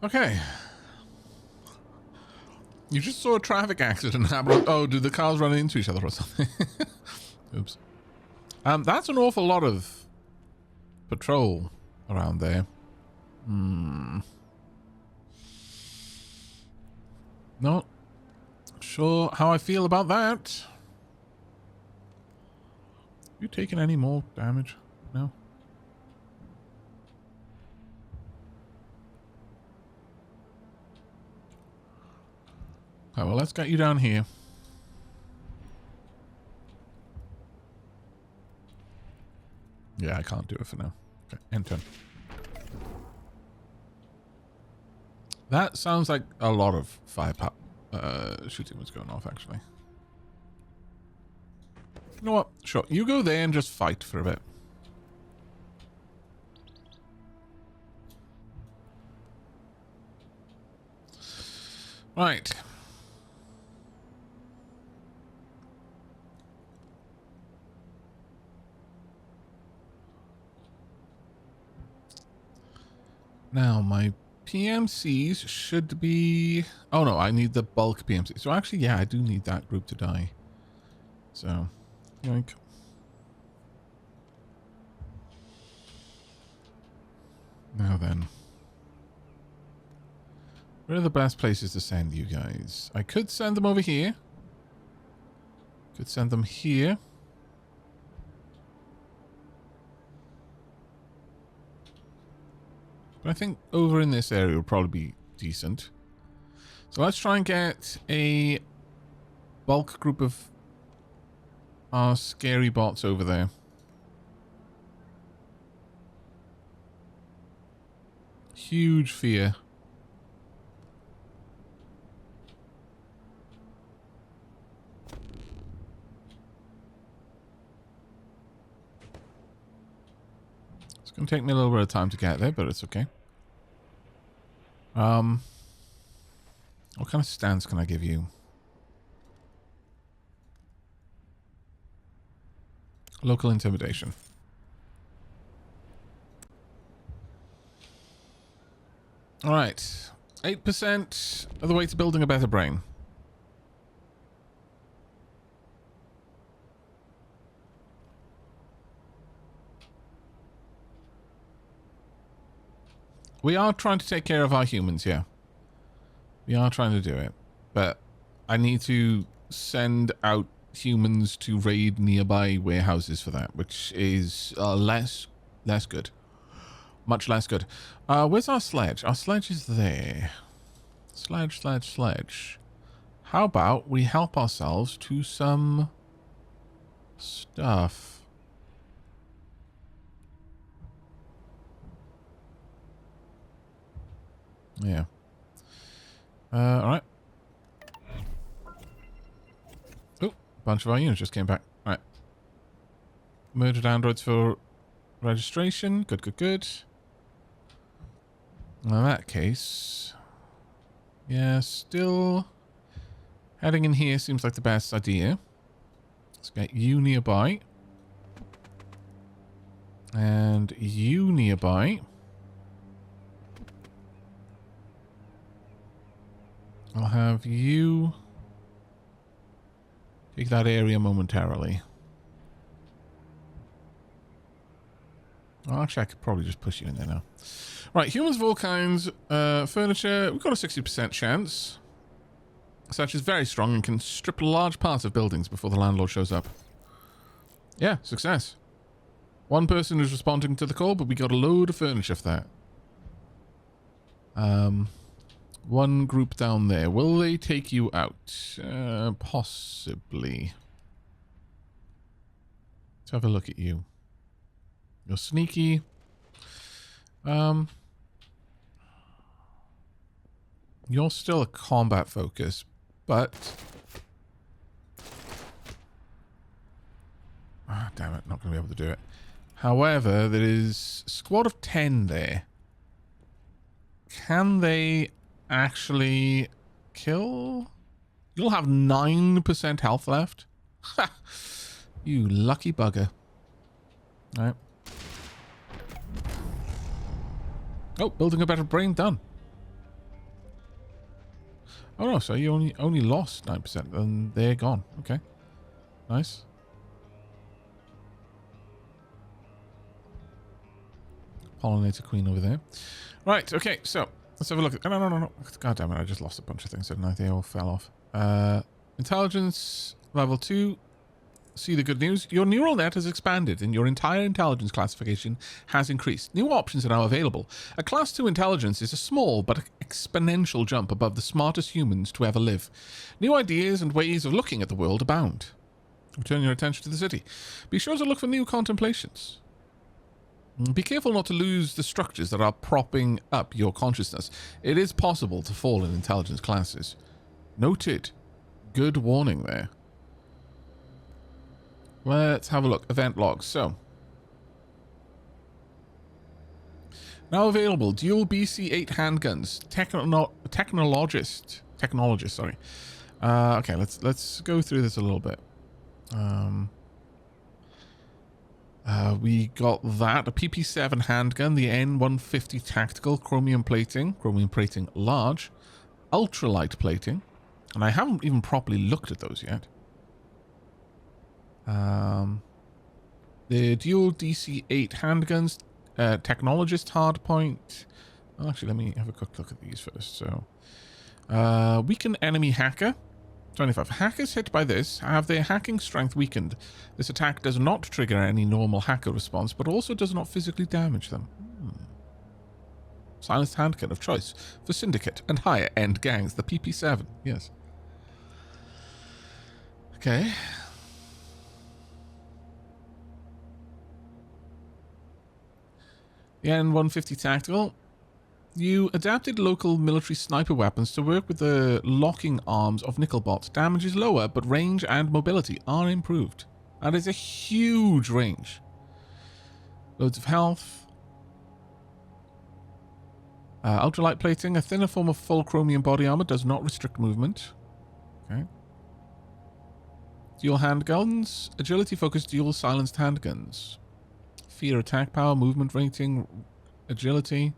Okay. You just saw a traffic accident happen. Oh, did the cars run into each other or something? Oops. That's an awful lot of patrol around there. Not sure how I feel about that. You taken any more damage? No? Oh, well, let's get you down here. Yeah, I can't do it for now. Okay, enter. That sounds like a lot of firepower shooting was going off, actually. You know what? Sure. You go there and just fight for a bit. Right. Now, my PMCs should be... Oh, no, I need the bulk PMC. So, actually, yeah, I do need that group to die. So, yoink. Now then. Where are the best places to send you guys? I could send them over here. Could send them here. But I think over in this area will probably be decent. So let's try and get a bulk group of our scary bots over there. Huge fear. It's going to take me a little bit of time to get there, but it's okay. What kind of stance can I give you? Local intimidation. All right. 8% of the way to building a better brain. We are trying to take care of our humans, yeah. We are trying to do it. But I need to send out humans to raid nearby warehouses for that, which is less good. Much less good. Where's our sledge? Our sledge is there. Sledge. How about we help ourselves to some stuff? Yeah. Alright. Oh, a bunch of our units just came back. Alright. Murdered androids for registration. Good. Well, in that case... Yeah, still... Heading in here seems like the best idea. Let's get you nearby. And you nearby. I'll have you take that area momentarily. Oh, actually, I could probably just push you in there now. Right, humans of all kinds. Furniture, we've got a 60% chance. Such is very strong and can strip large parts of buildings before the landlord shows up. Yeah, success. One person is responding to the call, but we got a load of furniture for that. One group down there. Will they take you out? Possibly. Let's have a look at you. You're sneaky. You're still a combat focus, but... Ah, damn it. Not going to be able to do it. However, there is a squad of 10 there. Can they... actually kill? You'll have 9% health left. Ha! You lucky bugger. Alright. Oh, building a better brain done. Oh no, so you only lost 9%, and they're gone. Okay. Nice. Pollinator queen over there. Right, okay, so let's have a look at... Oh, no. God damn it, I just lost a bunch of things, didn't I? They all fell off. Intelligence level 2. See the good news? Your neural net has expanded and your entire intelligence classification has increased. New options are now available. A class 2 intelligence is a small but exponential jump above the smartest humans to ever live. New ideas and ways of looking at the world abound. Return your attention to the city. Be sure to look for new contemplations. Be careful not to lose the structures that are propping up your consciousness. It is possible to fall in intelligence classes. Noted. Good warning there. Let's have a look. Event logs. So, now available. Dual BC-8 handguns. Technologist. Sorry. Okay, let's go through this a little bit. We got that, a PP7 handgun, the N150 tactical, chromium plating large, ultralight plating, and I haven't even properly looked at those yet. The dual DC-8 handguns, technologist hardpoint. Well, actually, let me have a quick look at these first. So, weaken enemy hacker. 25. Hackers hit by this have their hacking strength weakened. This attack does not trigger any normal hacker response, but also does not physically damage them. Silenced handgun of choice for syndicate and higher end gangs. The PP7. Yes. Okay. The N150 tactical. You adapted local military sniper weapons to work with the locking arms of Nickelbot. Damage is lower, but range and mobility are improved. That is a huge range. Loads of health. Ultralight plating. A thinner form of full chromium body armor does not restrict movement. Okay. Dual handguns. Agility-focused dual silenced handguns. Fear attack power, movement rating, agility.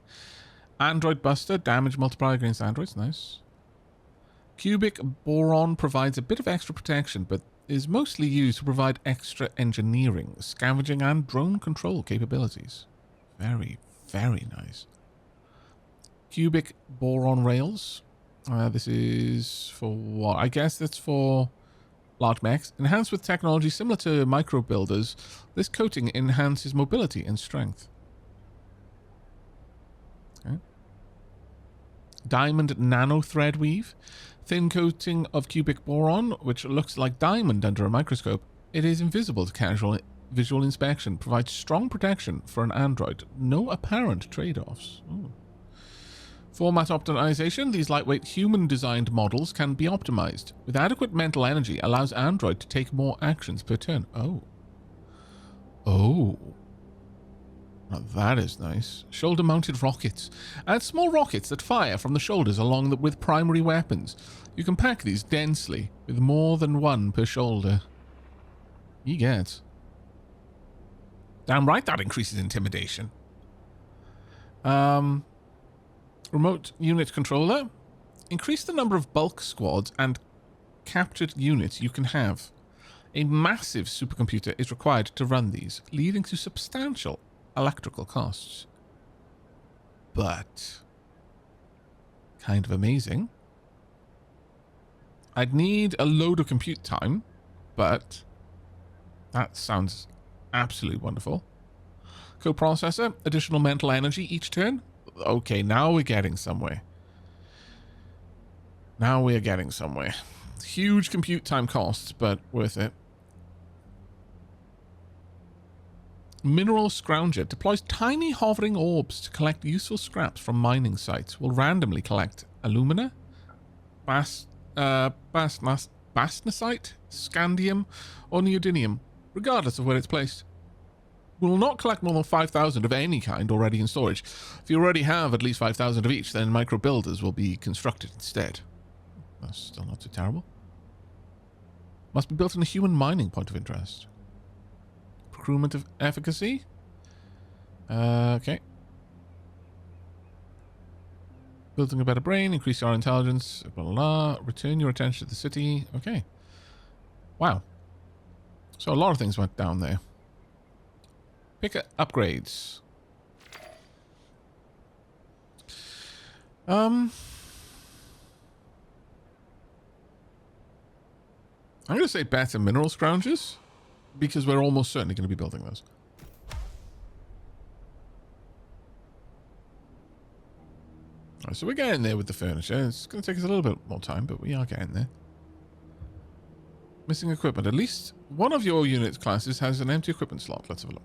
Android Buster, damage multiplier against androids, nice. Cubic Boron provides a bit of extra protection, but is mostly used to provide extra engineering, scavenging, and drone control capabilities. Very, very nice. Cubic Boron rails. This is for what? I guess that's for large mechs. Enhanced with technology similar to micro builders, this coating enhances mobility and strength. Okay. Diamond nano thread weave. Thin coating of cubic boron, which looks like diamond under a microscope. It is invisible to casual visual inspection. Provides strong protection for an android. No apparent trade-offs. Format optimization. These lightweight human-designed models can be optimized. With adequate mental energy, allows android to take more actions per turn. Oh. Now that is nice. Shoulder-mounted rockets. Add small rockets that fire from the shoulders along with primary weapons. You can pack these densely, with more than one per shoulder. You get. Damn right that increases intimidation. Remote unit controller. Increase the number of bulk squads and captured units you can have. A massive supercomputer is required to run these, leading to substantial electrical costs. But kind of amazing. I'd need a load of compute time, but that sounds absolutely wonderful. Coprocessor, additional mental energy each turn. Okay, now we're getting somewhere. Huge compute time costs, but worth it. Mineral Scrounger deploys tiny hovering orbs to collect useful scraps from mining sites. Will randomly collect alumina, bastnasite, scandium, or neodymium, regardless of where it's placed. Will not collect more than 5,000 of any kind already in storage. If you already have at least 5,000 of each, then micro builders will be constructed instead. That's still not too terrible. Must be built in a human mining point of interest. Procurement of efficacy. Okay. Building a better brain, increase your intelligence, blah, blah, blah. Return your attention to the city. Okay. Wow. So a lot of things went down there. Pick upgrades. I'm going to say better mineral scroungers, because we're almost certainly going to be building those. Right, so we're getting there with the furniture. It's going to take us a little bit more time, but we are getting there. Missing equipment. At least one of your unit classes has an empty equipment slot. Let's have a look.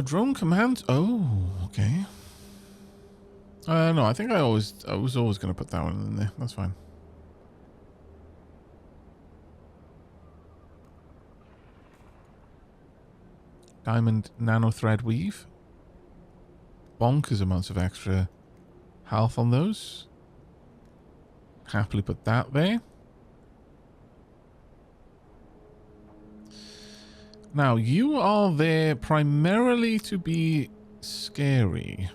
Drone command. Oh, okay. No, I think I was always going to put that one in there. That's fine. Diamond nano thread weave. Bonkers amounts of extra health on those. Happily put that there. Now, you are there primarily to be scary.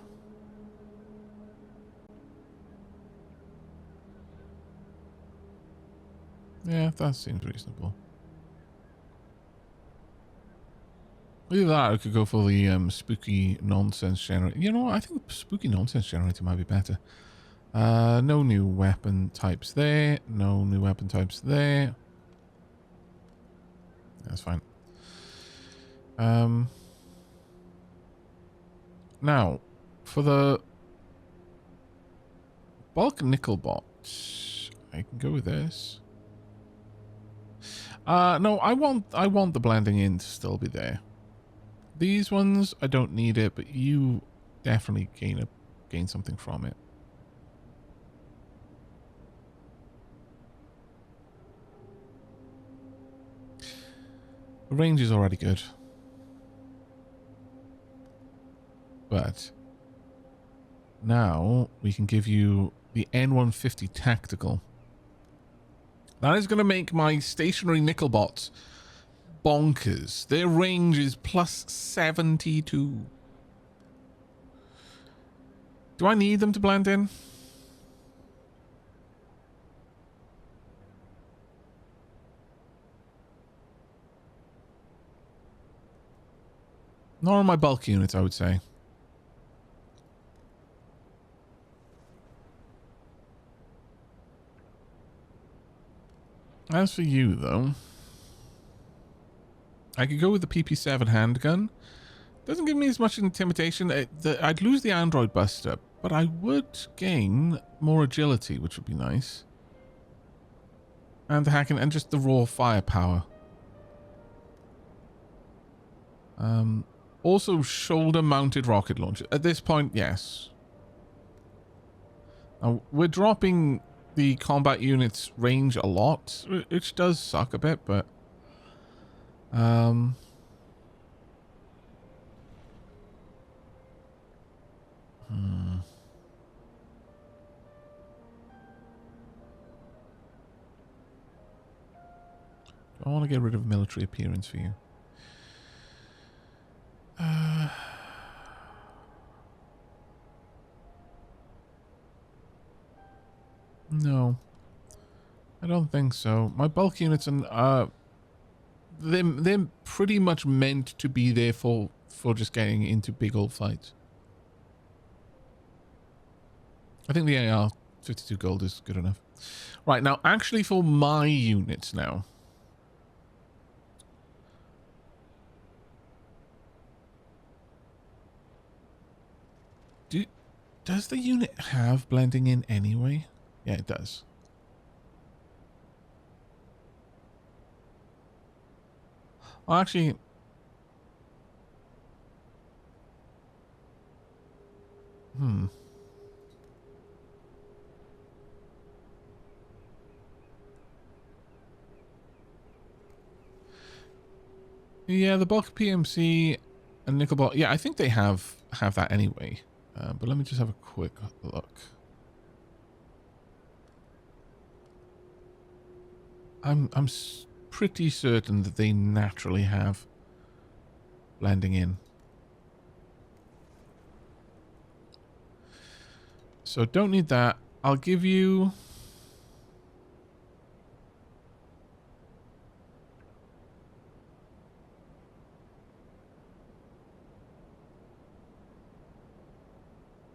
Yeah, that seems reasonable. Either that, I could go for the spooky nonsense generator. You know what? I think the spooky nonsense generator might be better. No new weapon types there. No new weapon types there. That's fine. Now, for the bulk nickel bot, I can go with this. No, I want the blending in to still be there. These ones, I don't need it, but you definitely gain something from it. The range is already good. But now we can give you the N150 Tactical. That is going to make my stationary nickel bots bonkers. Their range is plus 72. Do I need them to blend in? Not on my bulk units, I would say. As for you, though, I could go with the PP7 handgun. Doesn't give me as much intimidation. I'd lose the Android Buster, but I would gain more agility, which would be nice. And the hacking and just the raw firepower. Also, shoulder-mounted rocket launcher. At this point, yes. Now, we're dropping the combat unit's range a lot, which does suck a bit, but... I want to get rid of military appearance for you. No, I don't think so. My bulk units are they're pretty much meant to be there for just getting into big old fights. I think the AR 52 gold is good enough. Right, now actually for my units now. Does the unit have blending in anyway? Yeah, it does. Well, actually... Yeah, the bulk PMC and Nickelbot. Yeah, I think they have that anyway. But let me just have a quick look. I'm pretty certain that they naturally have blending in. So don't need that. I'll give you...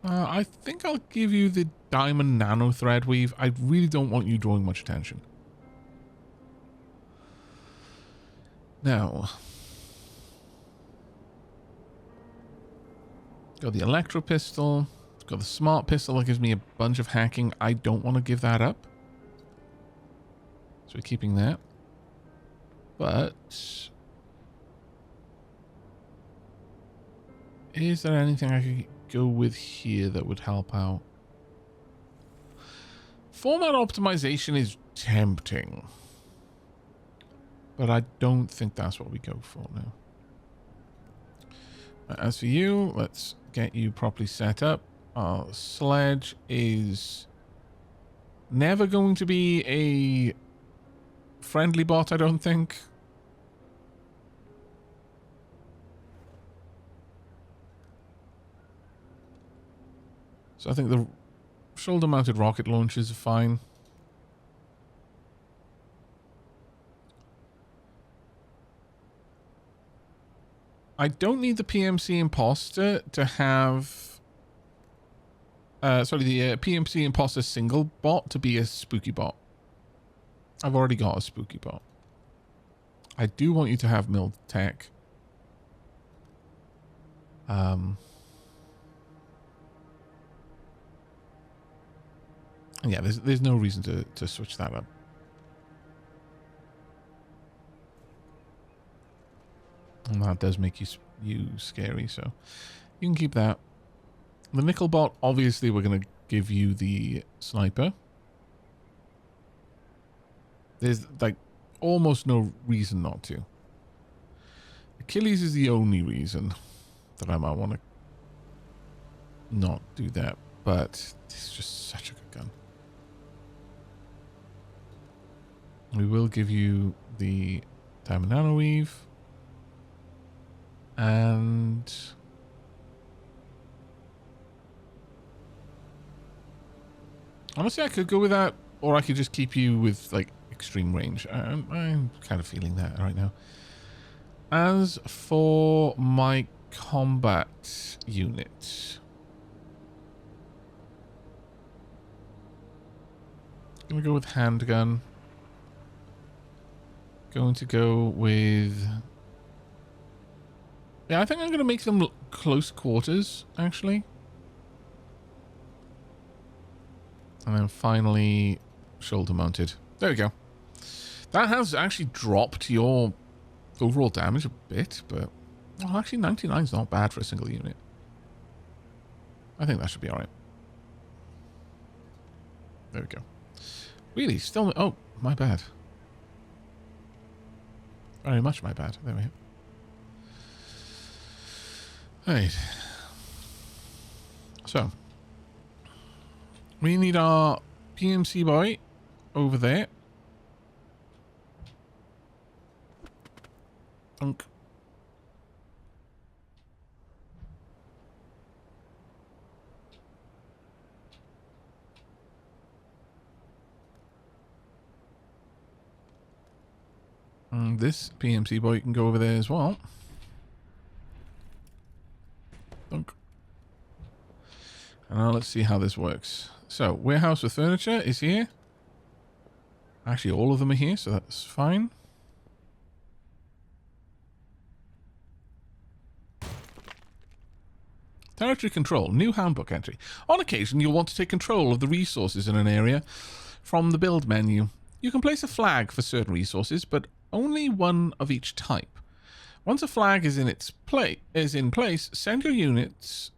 I think I'll give you the diamond nano thread weave. I really don't want you drawing much attention. Now, got the electro pistol. Got the smart pistol that gives me a bunch of hacking. I don't want to give that up. So we're keeping that. But is there anything I could go with here that would help out? Format optimization is tempting, but I don't think that's what we go for now. As for you, let's get you properly set up. Our sledge is never going to be a friendly bot, I don't think. So I think the shoulder-mounted rocket launchers are fine. I don't need the PMC imposter to have... the PMC imposter single bot to be a spooky bot. I've already got a spooky bot. I do want you to have milled tech. Yeah, there's no reason to switch that up. And that does make you scary, so you can keep that. The nickel bot, obviously, we're going to give you the sniper. There's like almost no reason not to. Achilles is the only reason that I might want to not do that, but it's just such a good gun. We will give you the diamond nano weave. And honestly, I could go with that, or I could just keep you with like extreme range. I'm kind of feeling that right now. As for my combat unit, I'm gonna go with handgun. Going to go with... Yeah, I think I'm going to make them close quarters, actually. And then finally, shoulder mounted. There we go. That has actually dropped your overall damage a bit, but... Well, actually, 99 is not bad for a single unit. I think that should be alright. There we go. Really? Still... Oh, my bad. Very much my bad. There we go. Right. So, we need our PMC boy over there. Thunk. And this PMC boy can go over there as well. Thunk. And now let's see how this works. So, warehouse with furniture is here. Actually, all of them are here, so that's fine. Territory control. New handbook entry. On occasion, you'll want to take control of the resources in an area from the build menu. You can place a flag for certain resources, but only one of each type. Once a flag is in place, send your units,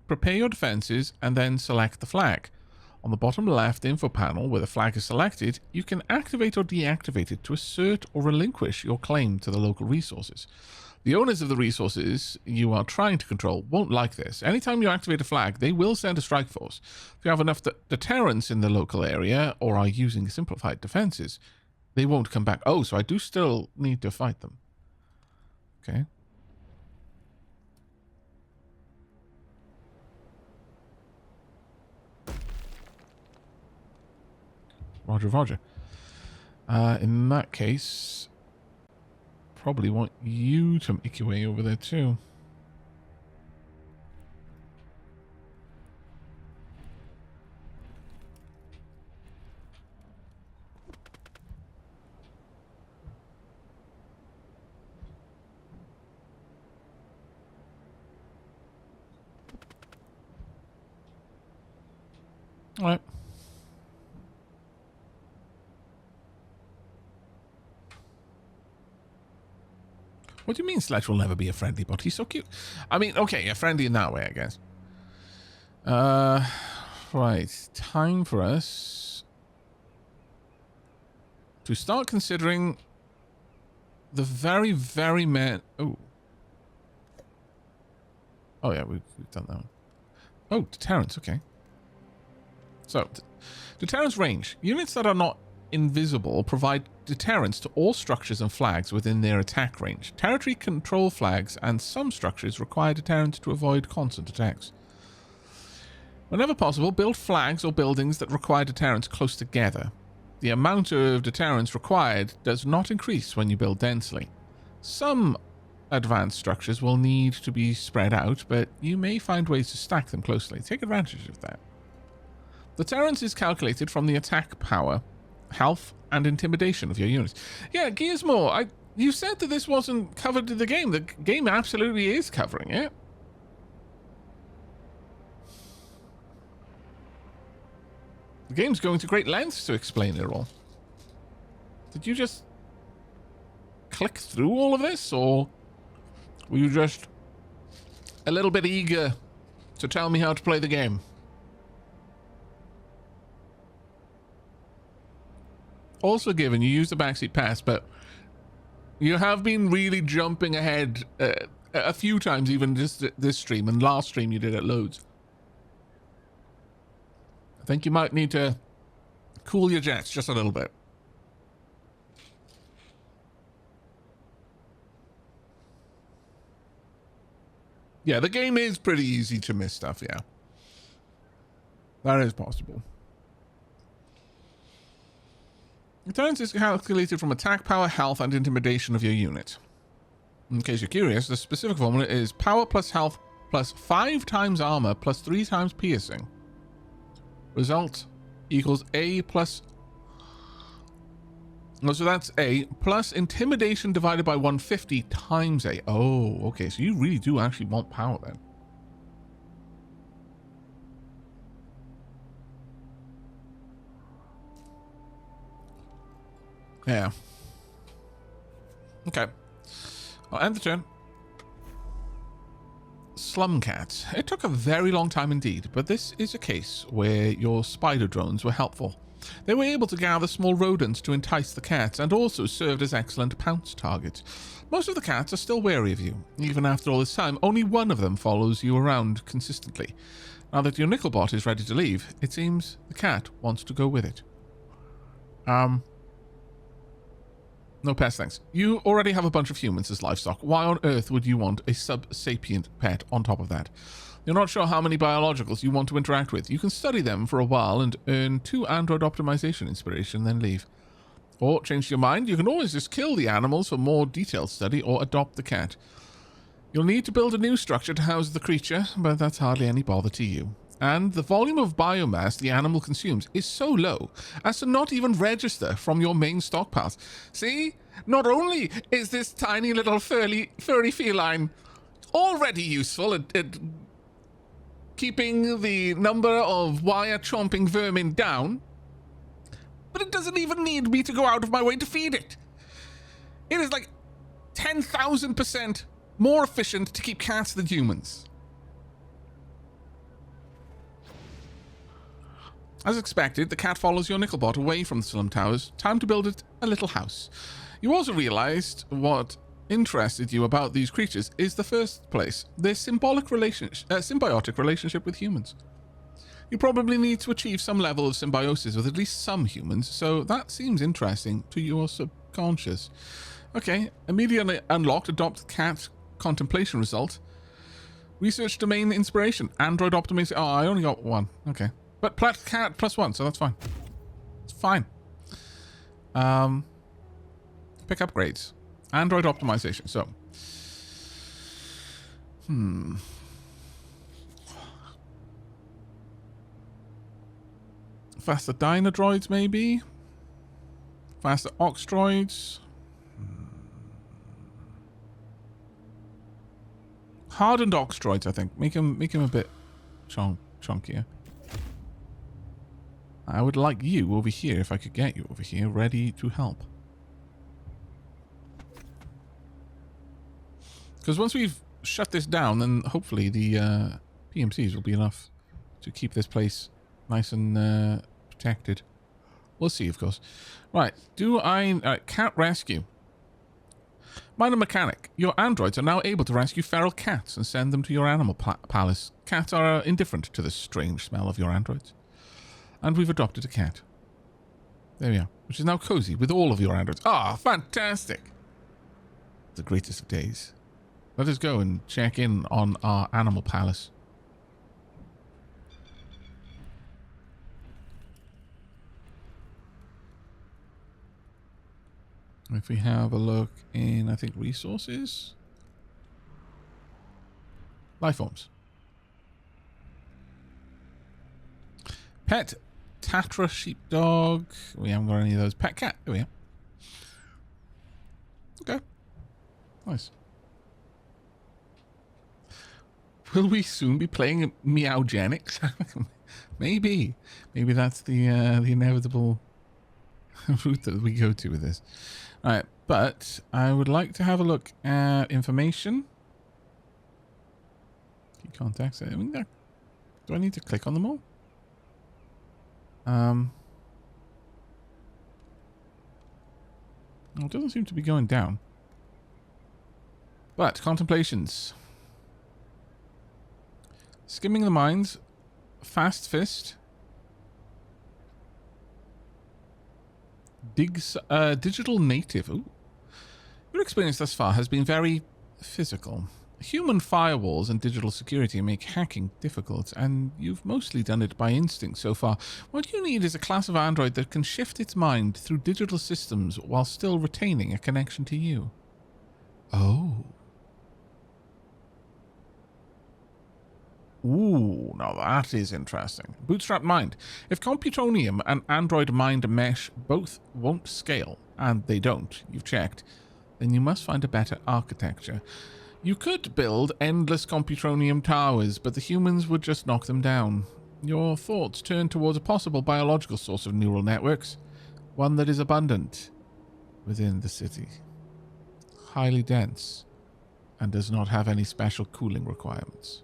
prepare your defenses, and then select the flag. On the bottom left info panel, where the flag is selected, you can activate or deactivate it to assert or relinquish your claim to the local resources. The owners of the resources you are trying to control won't like this. Anytime you activate a flag, they will send a strike force. If you have enough deterrence in the local area or are using simplified defenses, they won't come back. Oh, so I do still need to fight them. Okay. Roger, Roger. In that case, probably want you to make your way over there too. All right. What do you mean Sledge will never be a friendly bot? He's so cute. I mean, okay, yeah, friendly in that way, I guess. Right. Time for us to start considering the very, very Oh. Oh, yeah, we've done that one. Oh, deterrence, okay. So, deterrence range. Units that are not invisible provide deterrence to all structures and flags within their attack range. Territory control flags and some structures require deterrence to avoid constant attacks. Whenever possible, build flags or buildings that require deterrence close together. The amount of deterrence required does not increase when you build densely. Some advanced structures will need to be spread out, but you may find ways to stack them closely. Take advantage of that. Deterrence is calculated from the attack power, health, and intimidation of your units. Yeah, Gearsmore, you said that this wasn't covered in the game. The game absolutely is covering it. The game's going to great lengths to explain it all. Did you just click through all of this, or were you just a little bit eager to tell me how to play the game? Also given, you use the backseat pass, but you have been really jumping ahead a few times, even just this stream, and last stream you did it loads. I think you might need to cool your jets just a little bit. Yeah, the game is pretty easy to miss stuff, yeah. That is possible. Deterrence is calculated from attack power, health, and intimidation of your unit. In case you're curious, the specific formula is power plus health plus 5 times armor plus 3 times piercing. Result equals A plus... Oh, so that's A plus intimidation divided by 150 times A. Oh, okay, so you really do actually want power then. Yeah. Okay. I'll end the turn. Slum cats. It took a very long time indeed, but this is a case where your spider drones were helpful. They were able to gather small rodents to entice the cats and also served as excellent pounce targets. Most of the cats are still wary of you. Even after all this time, only one of them follows you around consistently. Now that your Nickelbot is ready to leave, it seems the cat wants to go with it. No pets, thanks. You already have a bunch of humans as livestock. Why on earth would you want a sub-sapient pet on top of that? You're not sure how many biologicals you want to interact with. You can study them for a while and earn 2 android optimization inspiration, then leave. Or, change your mind, you can always just kill the animals for more detailed study or adopt the cat. You'll need to build a new structure to house the creature, but that's hardly any bother to you. And the volume of biomass the animal consumes is so low as to not even register from your main stockpiles. See? Not only is this tiny little furry feline already useful at keeping the number of wire-chomping vermin down, but it doesn't even need me to go out of my way to feed it. It is like 10,000% more efficient to keep cats than humans. As expected, the cat follows your Nickelbot away from the slum towers. Time to build it a little house. You also realized what interested you about these creatures is the first place, their symbiotic relationship with humans. You probably need to achieve some level of symbiosis with at least some humans, so that seems interesting to your subconscious. Okay, immediately unlocked, adopt cat contemplation result. Research domain inspiration, android optimization. Oh, I only got 1. Okay. But cat +1, so that's fine. It's fine. Pick upgrades. Android optimization. So. Faster Dynadroids, maybe? Faster Oxdroids? Hardened Oxdroids, I think. Make him a bit chunkier. I would like you over here, if I could get you over here, ready to help. Because once we've shut this down, then hopefully the PMCs will be enough to keep this place nice and protected. We'll see, of course. Right, cat rescue. Minor mechanic. Your androids are now able to rescue feral cats and send them to your animal palace. Cats are indifferent to the strange smell of your androids. And we've adopted a cat. There we are. Which is now cozy with all of your androids. Ah, fantastic. The greatest of days. Let us go and check in on our animal palace. If we have a look in, I think, resources. Life forms. Pet Tatra sheepdog. We haven't got any of those. Pet cat. There we are. Okay. Nice. Will we soon be playing Meowgenics? Maybe. Maybe that's the inevitable route that we go to with this. Alright, but I would like to have a look at information. Key contacts. I mean, do I need to click on them all? Well, it doesn't seem to be going down. But contemplations. Skimming the Minds. Fast Fist. Digital Native. Ooh. Your experience thus far has been very physical. Human firewalls and digital security make hacking difficult, and you've mostly done it by instinct so far. What you need is a class of android that can shift its mind through digital systems while still retaining a connection to you. Oh. Ooh, now that is interesting. Bootstrap Mind. If Computonium and Android Mind mesh both won't scale, and they don't, you've checked, then you must find a better architecture. You could build endless Computonium towers, but the humans would just knock them down. Your thoughts turn towards a possible biological source of neural networks, one that is abundant within the city. Highly dense, and does not have any special cooling requirements.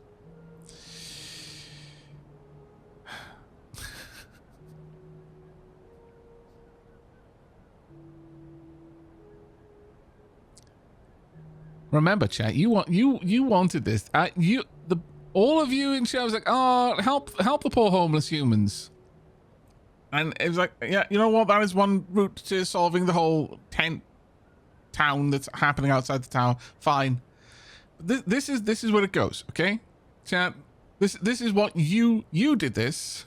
Remember, chat. You wanted this. All of you in chat was like, "Oh, help the poor homeless humans." And it was like, yeah, you know what? That is one route to solving the whole tent town that's happening outside the tower. Fine. This is where it goes. Okay, chat. This is what you did this.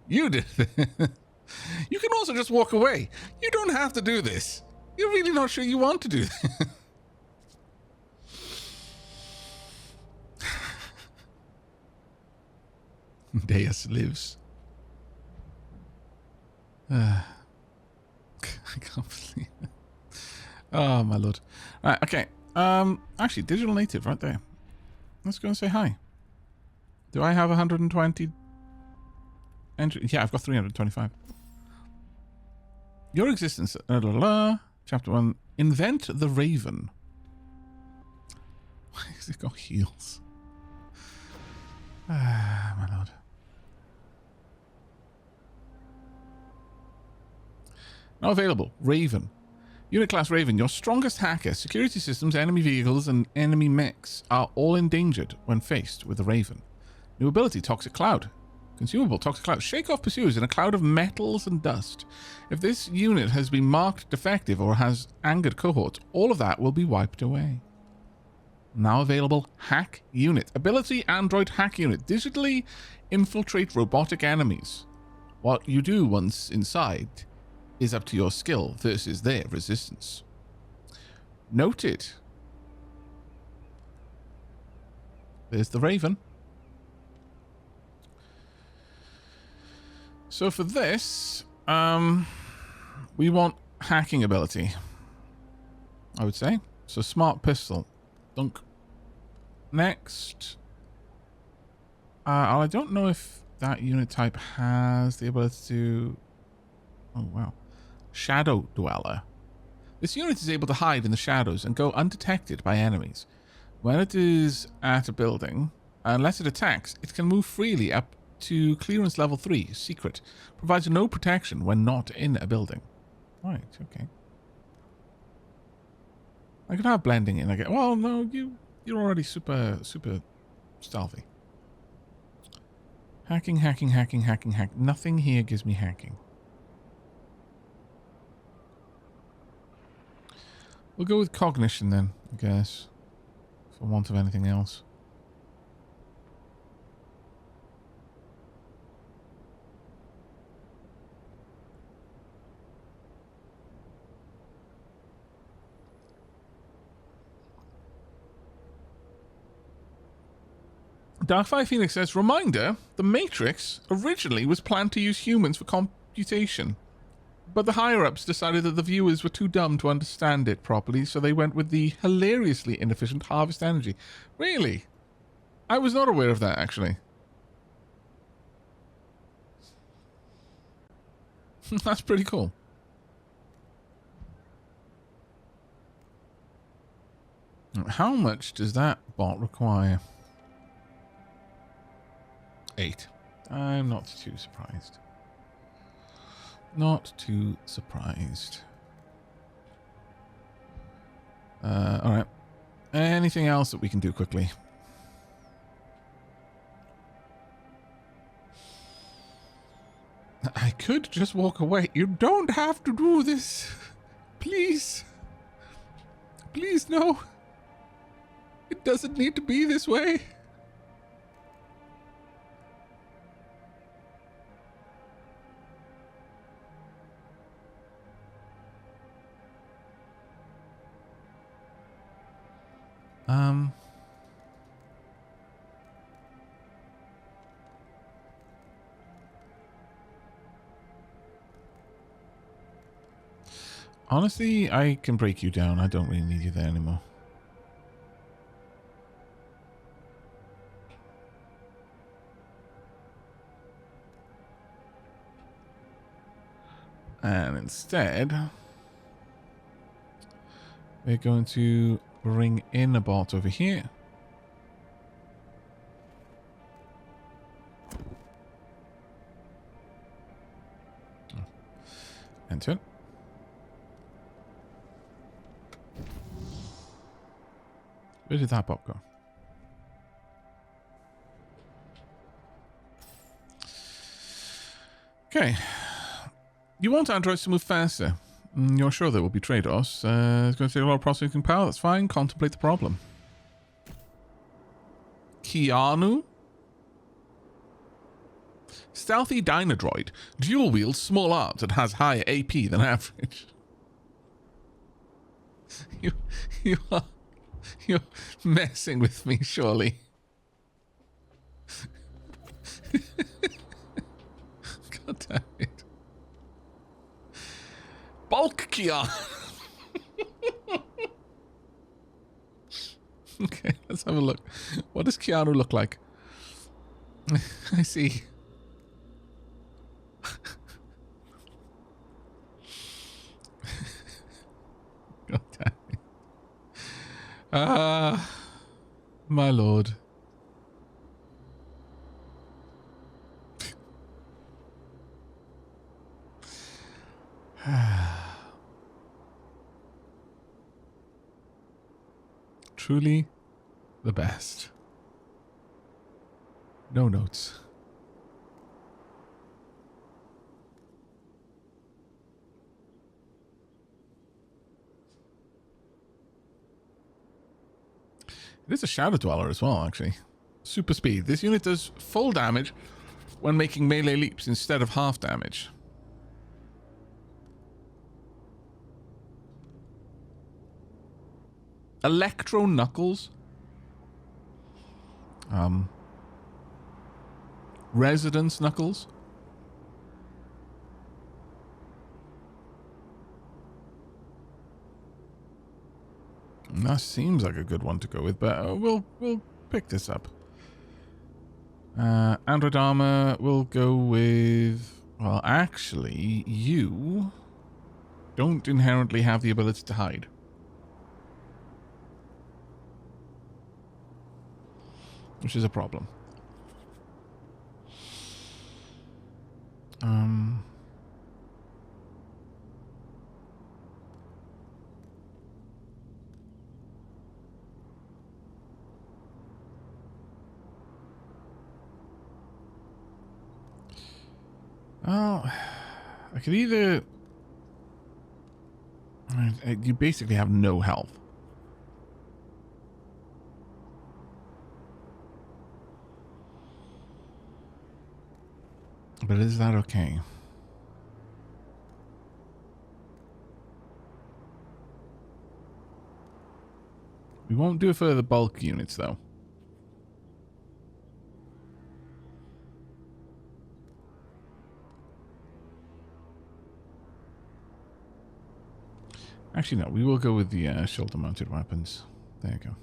You did it. You can also just walk away. You don't have to do this. You're really not sure you want to do this. Deus lives. I can't believe it. Oh, my lord. Right, okay. Actually, digital native right there. Let's go and say hi. Do I have 120? Yeah, I've got 325. Your existence. Chapter 1. Invent the Raven. Why has it got heels? Ah, my lord. Now available. Raven. Unit class Raven. Your strongest hacker. Security systems, enemy vehicles, and enemy mechs are all endangered when faced with the Raven. New ability. Toxic Cloud. Consumable, Toxic Cloud. Shake off pursuers in a cloud of metals and dust. If this unit has been marked defective or has angered cohorts, all of that will be wiped away. Now available, Hack Unit. Ability, Android Hack Unit. Digitally infiltrate robotic enemies. What you do once inside is up to your skill versus their resistance. Noted. There's the Raven. So for this, we want hacking ability, I would say. So smart pistol. Dunk. Next. I don't know if that unit type has the ability to... Oh, wow. Shadow Dweller. This unit is able to hide in the shadows and go undetected by enemies. When it is at a building, unless it attacks, it can move freely up to clearance level 3, secret. Provides no protection when not in a building. Right, okay. I could have blending in, I guess. Well, no, you're already super stealthy. Hacking. Nothing here gives me hacking. We'll go with cognition then, I guess. For want of anything else. Darkfire Phoenix says, reminder, the Matrix originally was planned to use humans for computation. But the higher-ups decided that the viewers were too dumb to understand it properly, so they went with the hilariously inefficient harvest energy. Really? I was not aware of that, actually. That's pretty cool. How much does that bot require? 8. I'm not too surprised. Not too surprised. Alright. Anything else that we can do quickly? I could just walk away. You don't have to do this. Please. Please, no. It doesn't need to be this way. Honestly, I can break you down. I don't really need you there anymore. And instead, we're going to bring in a bot over here. Enter. Where did that bot go? Okay. You want androids to move faster. You're sure there will be trade-offs. It's going to take a lot of processing power. That's fine. Contemplate the problem. Keanu? Stealthy Dynadroid. Dual wields small arms and has higher AP than average. You're messing with me, surely. God damn it. Bulk Keanu. Okay, let's have a look. What does Keanu look like? I see. God damn it. My lord. Truly the best. No notes. It is a Shadow Dweller as well, actually. Super speed. This unit does full damage when making melee leaps instead of half damage. Electro knuckles. Resonance knuckles. That seems like a good one to go with, but we'll pick this up. Android armor, we'll go with... Well, actually, you don't inherently have the ability to hide. Which is a problem. Well, I could either... You basically have no health. But is that okay? We won't do it for the bulk units, though. Actually, no. We will go with the shoulder-mounted weapons. There you go.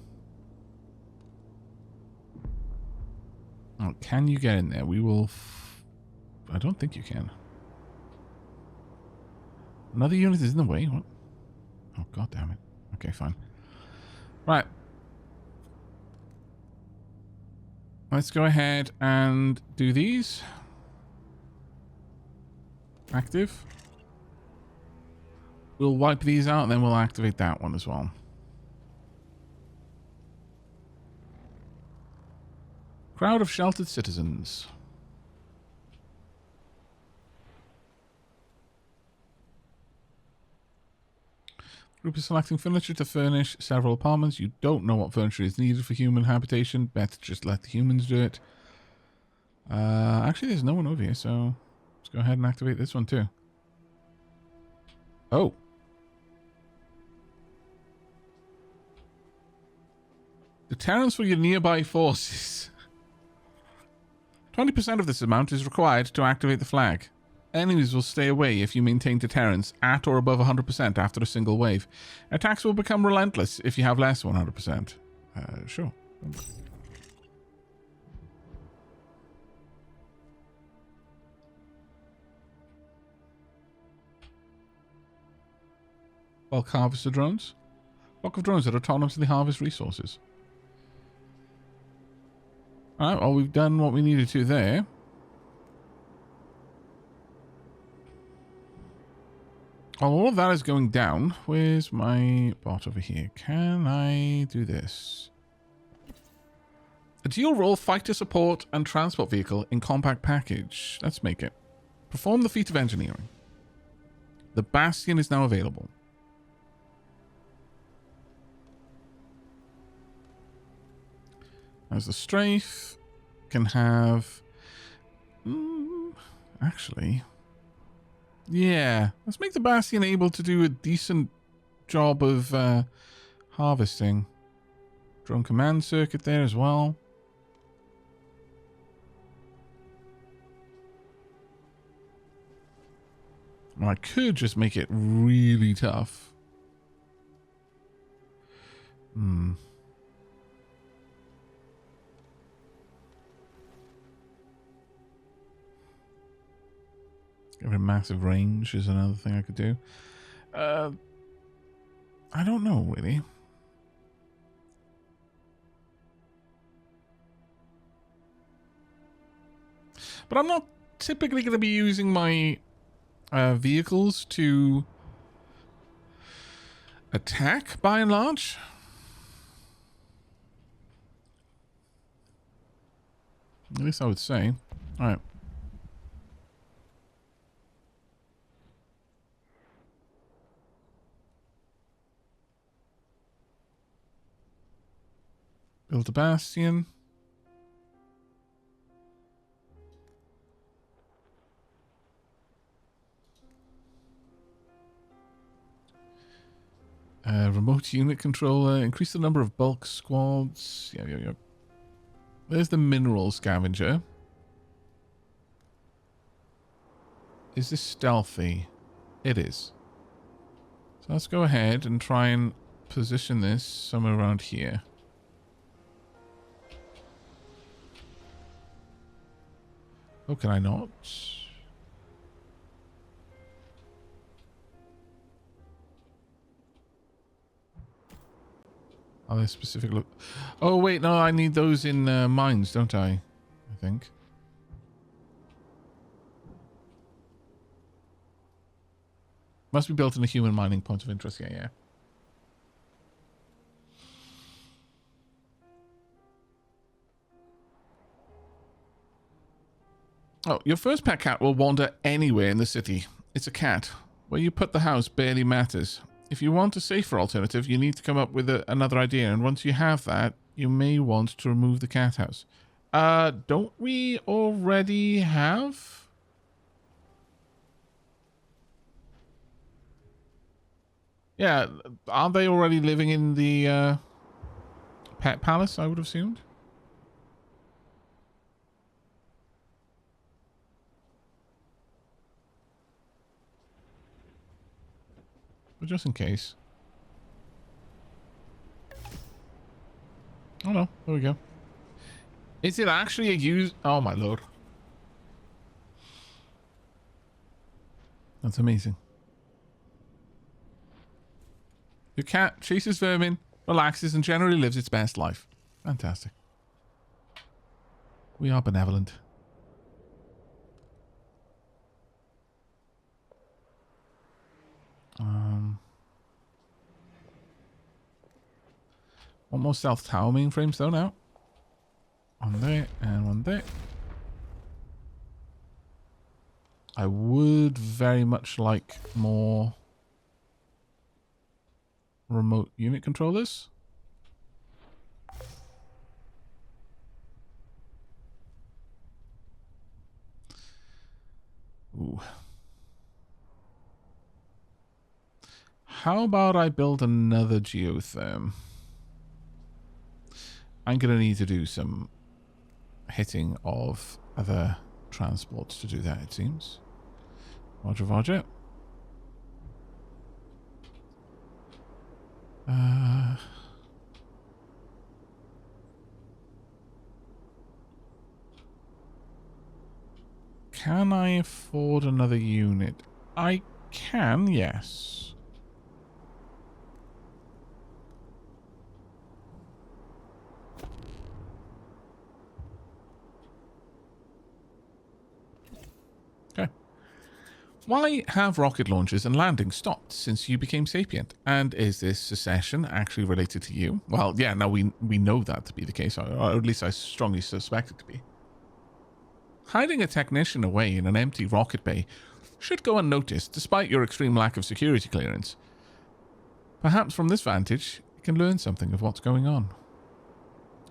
Oh, can you get in there? We will... I don't think you can. Another unit is in the way. What? Oh, god damn it. Okay, fine. Right. Let's go ahead and do these. Active. We'll wipe these out and then we'll activate that one as well. Crowd of sheltered citizens. Group is selecting furniture to furnish several apartments. You don't know what furniture is needed for human habitation. Better just let the humans do it. Actually, there's no one over here, so let's go ahead and activate this one too. Oh. Deterrence for your nearby forces. 20% of this amount is required to activate the flag. Enemies will stay away if you maintain deterrence at or above 100% after a single wave. Attacks will become relentless if you have less than 100%. Sure. Bulk harvester drones. Bulk of drones that autonomously harvest resources. Alright, well, we've done what we needed to there. While all of that is going down, where's my bot over here? Can I do this? A dual role fighter support and transport vehicle in compact package. Let's make it. Perform the feat of engineering. The Bastion is now available. As the strafe can have... actually... Yeah, let's make the Bastion able to do a decent job of harvesting. Drone command circuit there as well. Well, I could just make it really tough. Give it a massive range is another thing I could do. I don't know, really. But I'm not typically going to be using my vehicles to attack, by and large. At least I would say. Alright. Build a Bastion. Remote unit controller. Increase the number of bulk squads. Yeah. There's the mineral scavenger. Is this stealthy? It is. So let's go ahead and try and position this somewhere around here. Oh, can I not? Are there specific look? Oh, wait, no, I need those in mines, don't I? I think. Must be built in a human mining point of interest. Yeah. Oh, your first pet cat will wander anywhere in the city. It's a cat. Where you put the house barely matters. If you want a safer alternative, you need to come up with another idea. And once you have that, you may want to remove the cat house. Don't we already have? Yeah, aren't they already living in the pet palace, I would have assumed? But just in case. Oh no, there we go. Is it actually a use? Oh my lord. That's amazing. Your cat chases vermin, relaxes, and generally lives its best life. Fantastic. We are benevolent. One more stealth tower mainframes though now. One there and one there. I would very much like more remote unit controllers. Ooh. How about I build another geotherm? I'm going to need to do some hitting of other transports to do that, it seems. Roger, roger. Can I afford another unit? I can, yes. Okay. Why have rocket launches and landings stopped since you became sapient? And is this secession actually related to you? Well, yeah, now we know that to be the case, or at least I strongly suspect it to be. Hiding a technician away in an empty rocket bay should go unnoticed, despite your extreme lack of security clearance. Perhaps from this vantage, you can learn something of what's going on.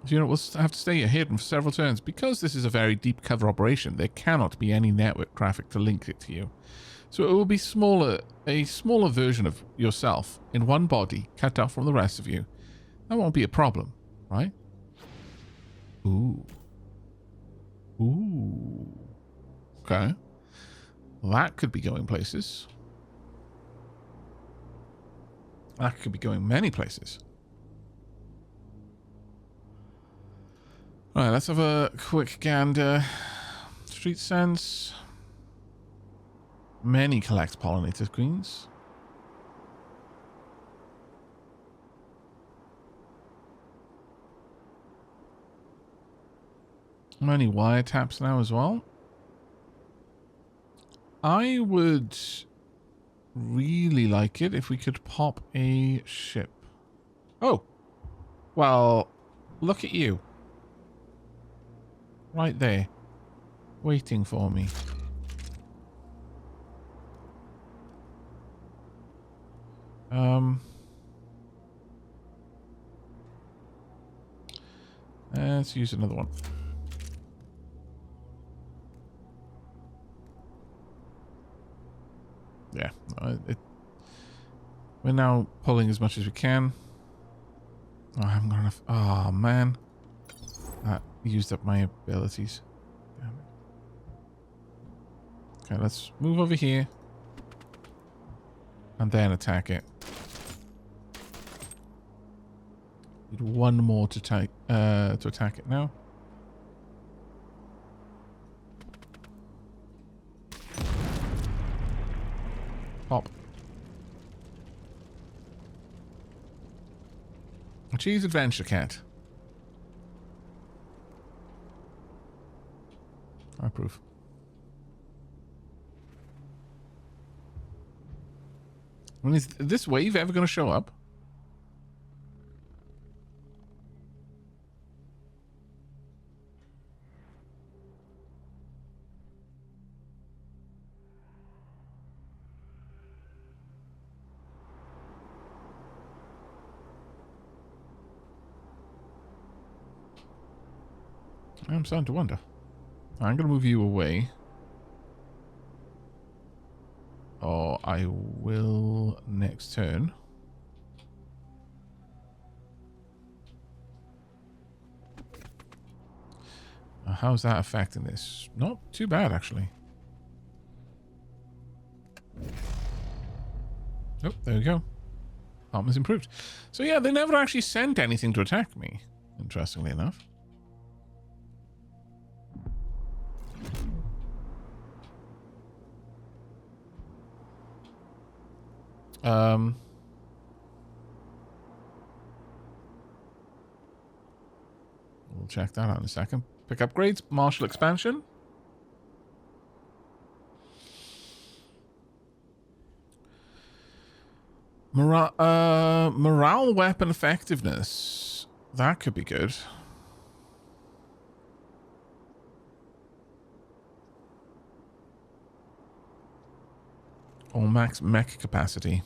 The unit will have to stay hidden for several turns. Because this is a very deep cover operation, there cannot be any network traffic to link it to you. So it will be a smaller version of yourself in one body, cut off from the rest of you. That won't be a problem, right? Ooh. Ooh. Okay. Well, that could be going places. That could be going many places. Alright, let's have a quick gander. Street sense. Many collect pollinator queens. Many wiretaps now as well. I would really like it if we could pop a ship. Oh. Well, look at you. Right there. Waiting for me. Let's use another one. Yeah, We're now pulling as much as we can. Oh, I haven't got enough. Oh, man. That used up my abilities. Damn it. Okay, let's move over here. And then attack it. Need one more to attack it now. Pop. Cheese Adventure Cat. I approve. I mean, is this wave ever going to show up? I'm starting to wonder. I'm going to move you away. Or I will next turn. How's that affecting this? Not too bad, actually. Oh, there we go. Armor's improved. So yeah, they never actually sent anything to attack me, interestingly enough. We'll check that out in a second. Pick upgrades, martial expansion. Morale weapon effectiveness. That could be good. Or max mech capacity.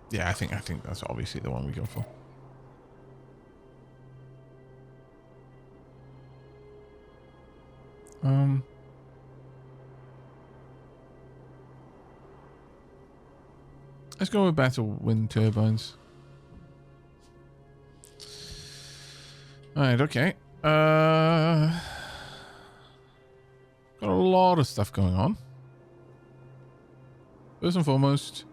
Yeah, I think that's obviously the one we go for. Let's go with better wind turbines. Alright, okay. Got a lot of stuff going on. First and foremost,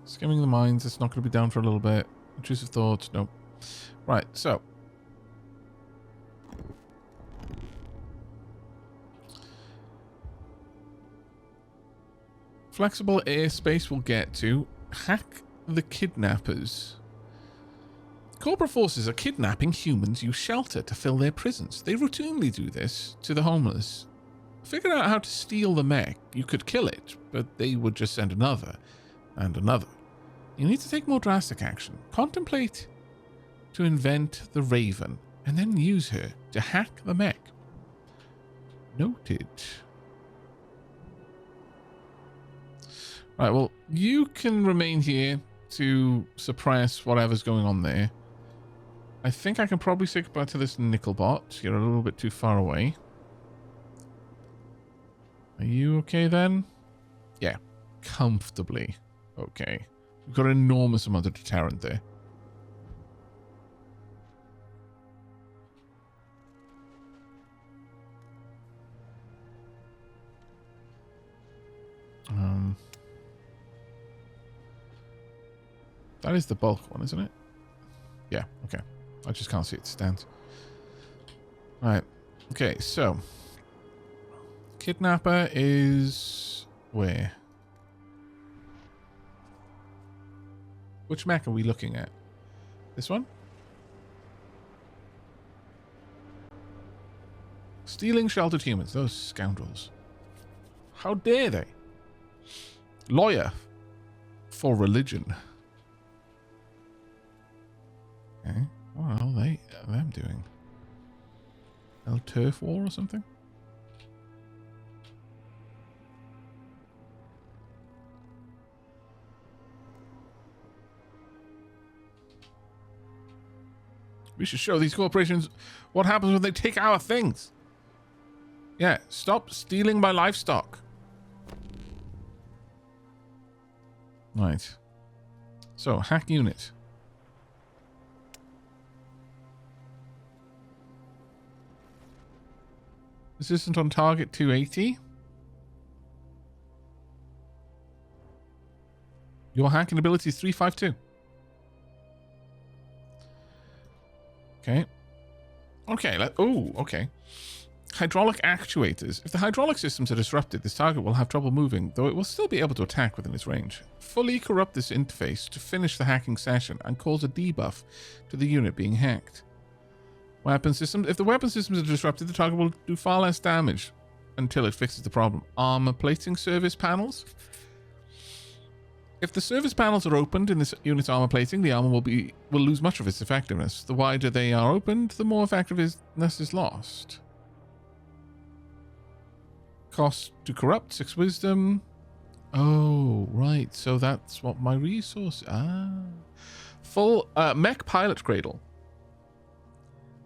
skimming the mines. It's not going to be down for a little bit. Intrusive thoughts, nope. Right, so. Flexible airspace we'll get to. Hack the kidnappers. Corporate forces are kidnapping humans use shelter to fill their prisons. They routinely do this to the homeless. Figure out how to steal the mech. You could kill it, but they would just send another and another. You need to take more drastic action. Contemplate to invent the Raven and then use her to hack the mech. Noted. Right, well, you can remain here to suppress whatever's going on there. I think I can probably say goodbye to this nickel bot. You're a little bit too far away. Are you okay then? Yeah, comfortably okay. We've got an enormous amount of deterrent there. That is the bulk one, isn't it? Yeah, okay. I just can't see it stand. Right. Okay, so. Kidnapper is where? Which mech are we looking at? This one? Stealing sheltered humans. Those scoundrels. How dare they? Lawyer for religion. Okay. What are them doing? A turf war or something? We should show these corporations what happens when they take our things. Yeah, stop stealing my livestock. Right. So, hack unit. Resistant on target 280. Your hacking ability is 352. Okay. Okay. Okay. Hydraulic actuators. If the hydraulic systems are disrupted, this target will have trouble moving, though it will still be able to attack within its range. Fully corrupt this interface to finish the hacking session and cause a debuff to the unit being hacked. Weapon systems. If the weapon systems are disrupted, the target will do far less damage until it fixes the problem. Armor plating service panels. If the service panels are opened in this unit's armor plating, the armor will lose much of its effectiveness. The wider they are opened, the more effectiveness is lost. Cost to corrupt, 6 wisdom. Oh, right. So that's what my resource... Full mech pilot cradle.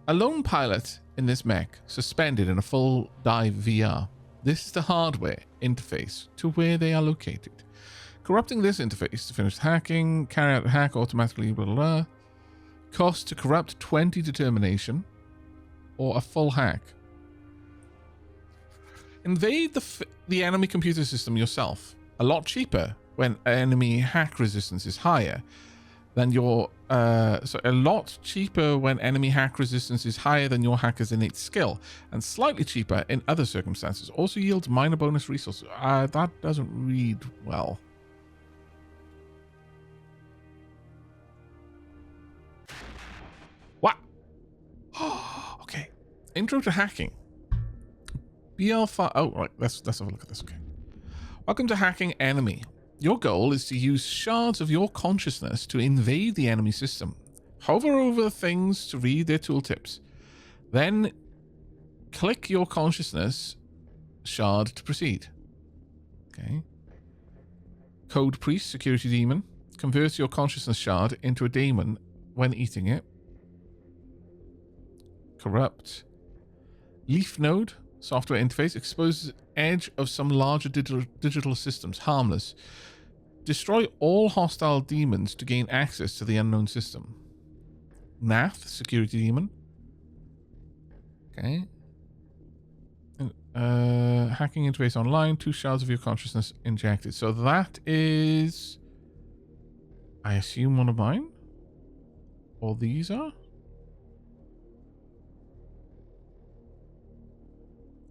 A lone pilot in this mech, suspended in a full dive VR. This is the hardware interface to where they are located. Corrupting this interface to finish the hacking, carry out the hack automatically, blah, blah, blah. Cost to corrupt 20 determination, or a full hack. Invade the enemy computer system yourself. A lot cheaper when enemy hack resistance is higher than your... so a lot cheaper when enemy hack resistance is higher than your hacker's innate skill, and slightly cheaper in other circumstances. Also yields minor bonus resources. That doesn't read well. What? Okay. Intro to hacking. BL5. Oh, right. Let's have a look at this. Okay. Welcome to Hacking Enemy. Your goal is to use shards of your consciousness to invade the enemy system. Hover over things to read their tooltips. Then click your consciousness shard to proceed. Okay. Code Priest, Security Demon. Convert your consciousness shard into a daemon when eating it. Corrupt. Leaf Node. Software interface exposes edge of some larger digital systems. Harmless. Destroy all hostile demons to gain access to the unknown system. Nath, security demon. Okay. Hacking interface online. 2 shards of your consciousness injected. So that is... I assume one of mine? Or these are?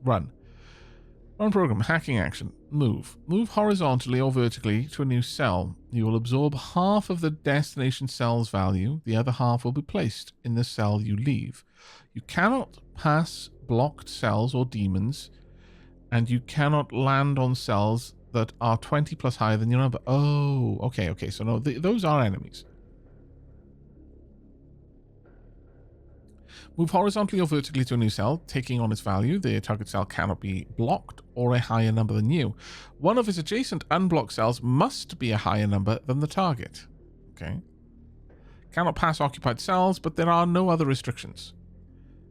Run. Run program. Hacking action. Move. Move horizontally or vertically to a new cell. You will absorb half of the destination cell's value. The other half will be placed in the cell you leave. You cannot pass blocked cells or demons, and you cannot land on cells that are 20 plus higher than your number. Oh, okay, okay. So no, those are enemies. Move horizontally or vertically to a new cell, taking on its value. The target cell cannot be blocked or a higher number than you. One of its adjacent unblocked cells must be a higher number than the target. Okay. Cannot pass occupied cells, but there are no other restrictions.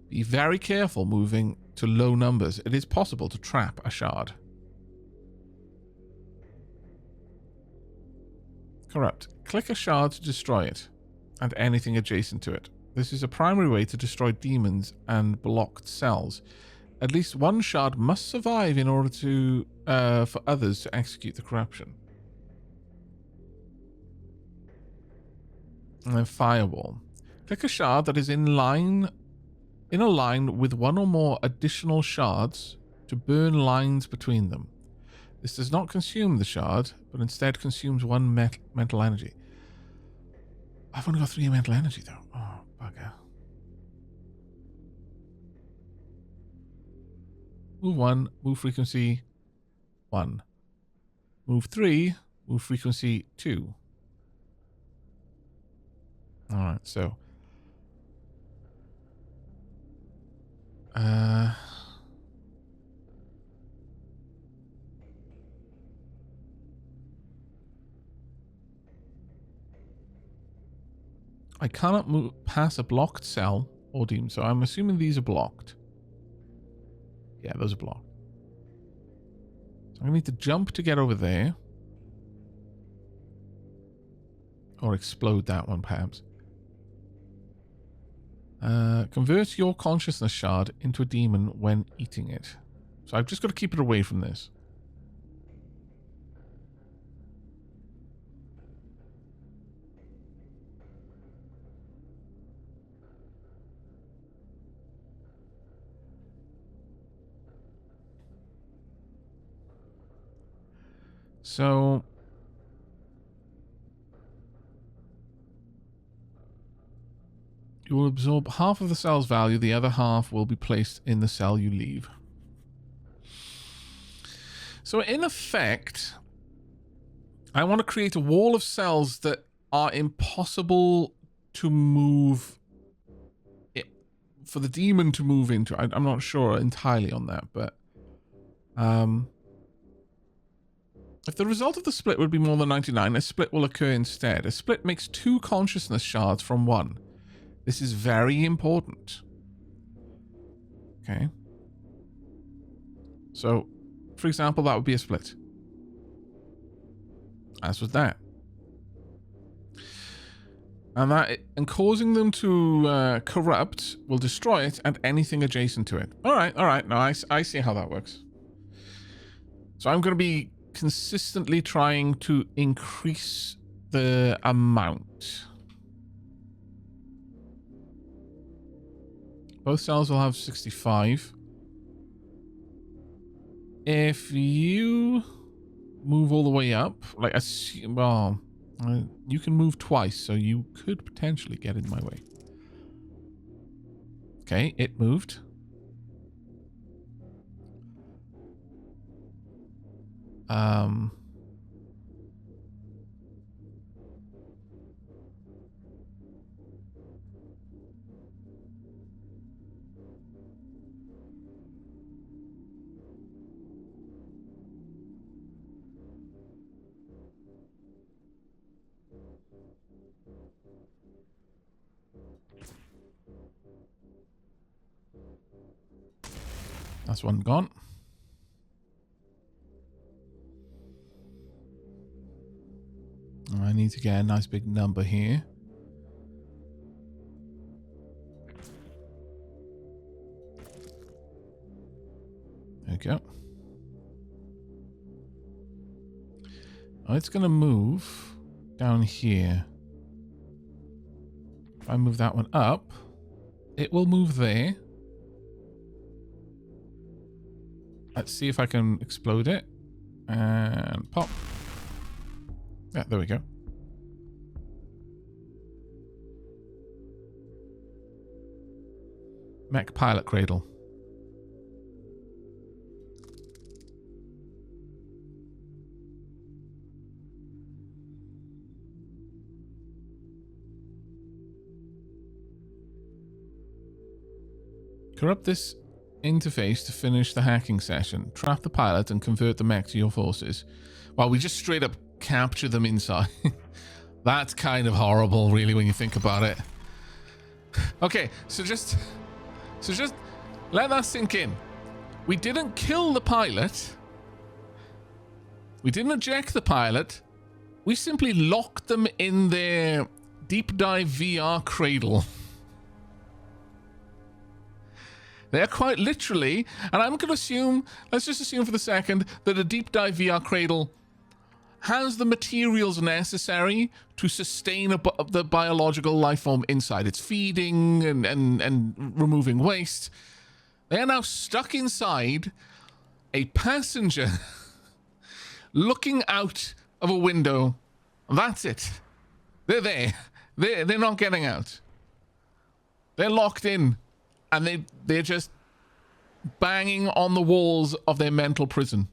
Be very careful moving to low numbers. It is possible to trap a shard. Corrupt. Click a shard to destroy it, and anything adjacent to it. This is a primary way to destroy demons and blocked cells. At least one shard must survive in order to for others to execute the corruption. And then firewall. Click a shard that is in a line with one or more additional shards to burn lines between them. This does not consume the shard, but instead consumes 1 mental energy. I've only got 3 mental energy though. Oh, bugger. Move 1, move frequency 1. Move 3, move frequency 2. Alright, so. I cannot move past a blocked cell or demon, so I'm assuming these are blocked. Yeah, those are blocked. So I'm going to need to jump to get over there. Or explode that one, perhaps. Convert your consciousness shard into a demon when eating it. So I've just got to keep it away from this. So you will absorb half of the cell's value, the other half will be placed in the cell you leave. So in effect, I want to create a wall of cells that are impossible to move, for the demon to move into. I'm not sure entirely on that, but if the result of the split would be more than 99, a split will occur instead. A split makes 2 consciousness shards from 1. This is very important. Okay. So, for example, that would be a split. As with that. And causing them to corrupt will destroy it and anything adjacent to it. All right. No, I see how that works. So I'm going to be consistently trying to increase the amount. Both cells will have 65. If you move all the way up, like, well, you can move twice, so you could potentially get in my way. Okay, it moved. That's one gone. I need to get a nice big number here. There we go. Oh, it's going to move down here. If I move that one up, it will move there. Let's see if I can explode it. And pop. Yeah, there we go. Mech pilot cradle. Corrupt this interface to finish the hacking session. Trap the pilot and convert the mech to your forces. Well, we just straight up capture them inside. That's kind of horrible, really, when you think about it. Okay, so just let that sink in. We didn't kill the pilot. We didn't eject the pilot. We simply locked them in their deep dive VR cradle. They're quite literally, and I'm going to assume, let's just assume for the second, that a deep dive VR cradle has the materials necessary to sustain the biological life form inside. It's feeding and removing waste. They are now stuck inside a passenger looking out of a window. That's it. They're there. They're not getting out. They're locked in. And they're just banging on the walls of their mental prison.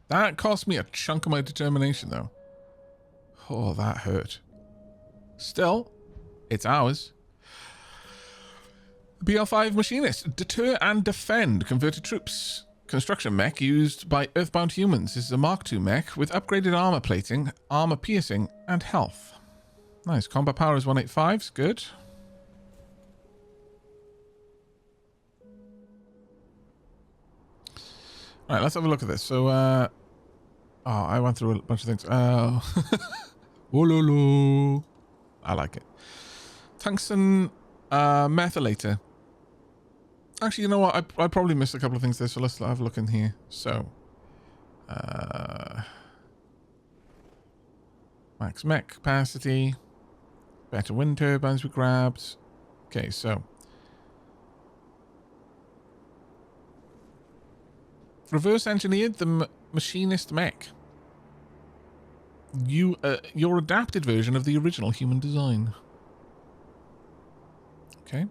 That cost me a chunk of my determination, though. Oh, that hurt. Still, it's ours. BL5 machinist. Deter and defend converted troops. Construction mech used by Earthbound humans. This is a Mark II mech with upgraded armor plating, armor piercing, and health. Nice. Combat power is 185. It's good. Right, let's have a look at this. So, oh, I went through a bunch of things. Oh, lolo. I like it. Tungsten methylator. Actually, you know what? I probably missed a couple of things there, so let's have a look in here. So, max mech capacity. Better wind turbines we grabbed. Okay, so. Reverse engineered the machinist mech. Your adapted version of the original human design. Okay.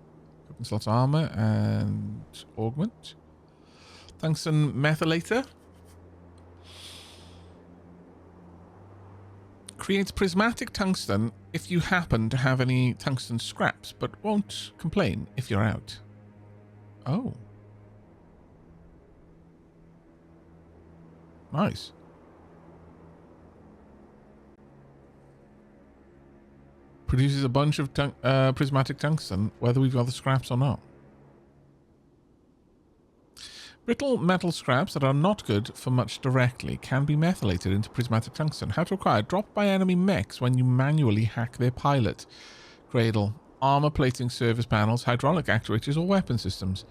Open slots armor and augment. Tungsten methylator. Creates prismatic tungsten if you happen to have any tungsten scraps, but won't complain if you're out. Oh. Nice. Produces a bunch of prismatic tungsten, whether we've got the scraps or not. Brittle metal scraps that are not good for much directly can be methylated into prismatic tungsten. How to acquire? Dropped by enemy mechs when you manually hack their pilot, cradle, armor plating service panels, hydraulic actuators, or weapon systems.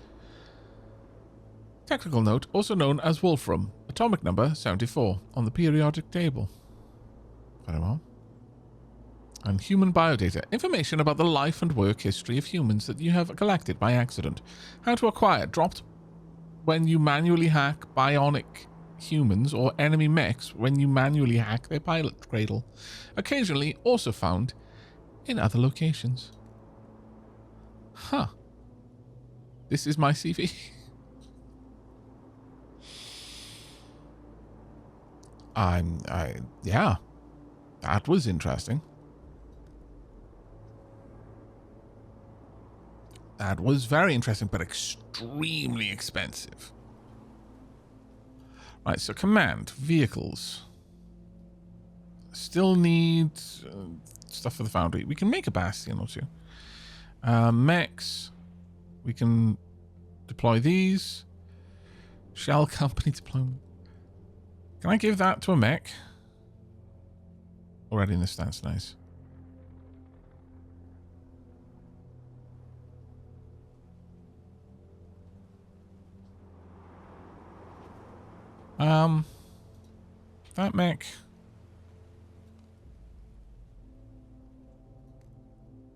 Technical note, also known as wolfram, atomic number 74 on the periodic table. Very well. And human biodata, information about the life and work history of humans that you have collected by accident. How to acquire, dropped when you manually hack bionic humans or enemy mechs when you manually hack their pilot cradle. Occasionally also found in other locations. Huh. This is my CV. Yeah, that was interesting. That was very interesting, but extremely expensive. Right, so command, vehicles. Still need stuff for the foundry. We can make a bastion or two. Mechs. We can deploy these. Shell company deployment. Can I give that to a mech? Already in the stance, nice. That mech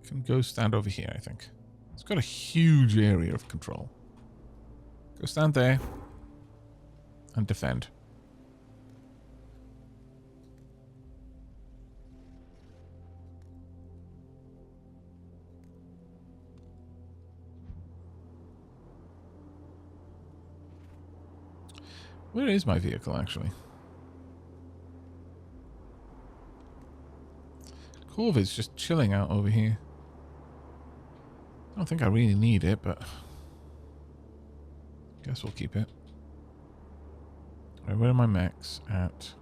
can go stand over here, I think. It's got a huge area of control. Go stand there and defend. Where is my vehicle, actually? Corvid's just chilling out over here. I don't think I really need it, but guess we'll keep it. Right, where are my mechs at?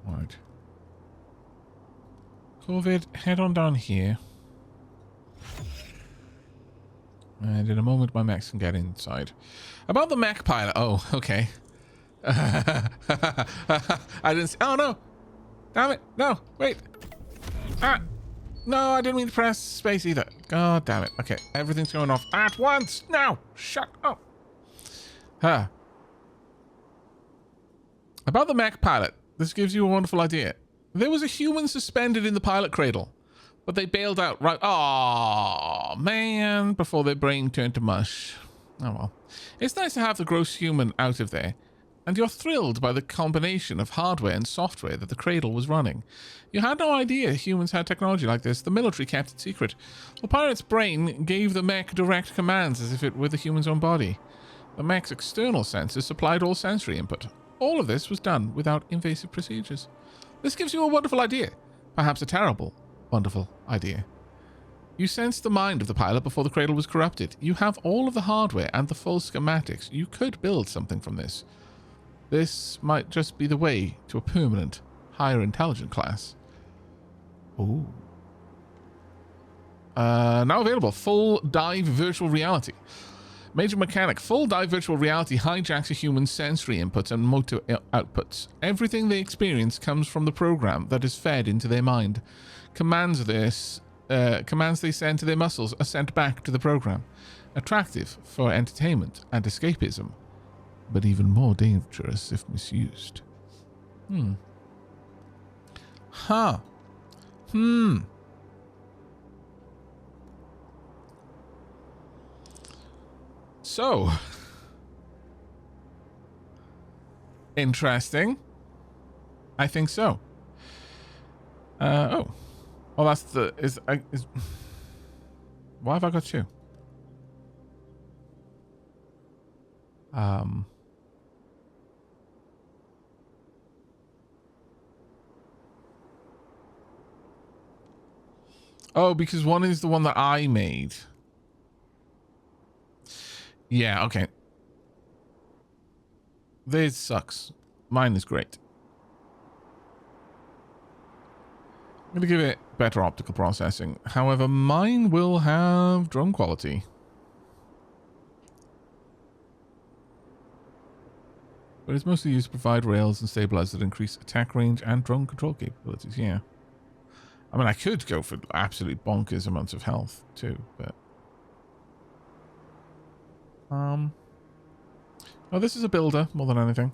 Right. Corvid, head on down here. And in a moment, my mechs can get inside. About the mech pilot. Oh, okay. I didn't see. Oh, no. Damn it. No, wait. Ah. No, I didn't mean to press space either. God damn it. Okay, everything's going off at once. Now, shut up. Huh. About the mech pilot. This gives you a wonderful idea. There was a human suspended in the pilot cradle. But they bailed out right... Oh man. Before their brain turned to mush. Oh, well. It's nice to have the gross human out of there. And you're thrilled by the combination of hardware and software that the cradle was running. You had no idea humans had technology like this. The military kept it secret. The pilot's brain gave the mech direct commands as if it were the human's own body. The mech's external sensors supplied all sensory input. All of this was done without invasive procedures. This gives you a wonderful idea. Perhaps a terrible wonderful idea. You sensed the mind of the pilot before the cradle was corrupted. You have all of the hardware and the full schematics. You could build something from this. This might just be the way to a permanent, higher intelligent class. Ooh. Now available. Full dive virtual reality. Major mechanic. Full dive virtual reality hijacks a human's sensory inputs and motor outputs. Everything they experience comes from the program that is fed into their mind. Commands they send to their muscles are sent back to the program. Attractive for entertainment and escapism, but even more dangerous if misused. Huh. So, interesting. I think so. Oh, that's the is. Why have I got two? Oh, because one is the one that I made. Yeah, okay. This sucks. Mine is great. I'm going to give it better optical processing. However, mine will have drone quality. But it's mostly used to provide rails and stabilizers that increase attack range and drone control capabilities. Yeah. I mean, I could go for absolute bonkers amounts of health too, but... Oh, this is a builder more than anything.